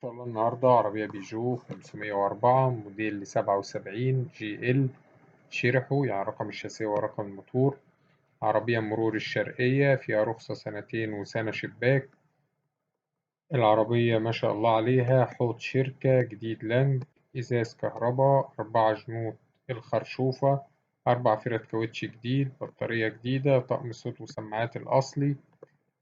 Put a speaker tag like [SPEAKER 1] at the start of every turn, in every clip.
[SPEAKER 1] شاء الله النهاردة عربية بيجو 504 موديل 77 جي ال شيرحو، يعني رقم الشاسية ورقم الموتور. عربية مرور الشرقية، فيها رخصة سنتين وسنة شباك. العربية ما شاء الله عليها حوض شركة جديد لانج، إزاز كهرباء، 4 جنوط الخرشوفة، 4 فرد كاوتش جديد، بطارية جديدة، طقم صوت وسماعات الأصلي،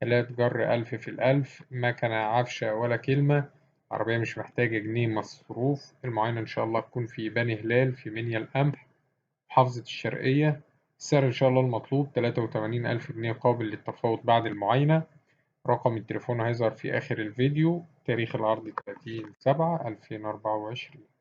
[SPEAKER 1] آلات جر 1000 في 1000، مكنة عفشة ولا كلمة. عربية مش محتاجة جنيه مصروف. المعاينة إن شاء الله تكون في بني هلال في منيا القمح، محافظة الشرقية. السعر إن شاء الله المطلوب 83,000 جنيه قابل للتفاوض بعد المعاينة. رقم التليفون هيظهر في آخر الفيديو. تاريخ العرض 30/7/2024.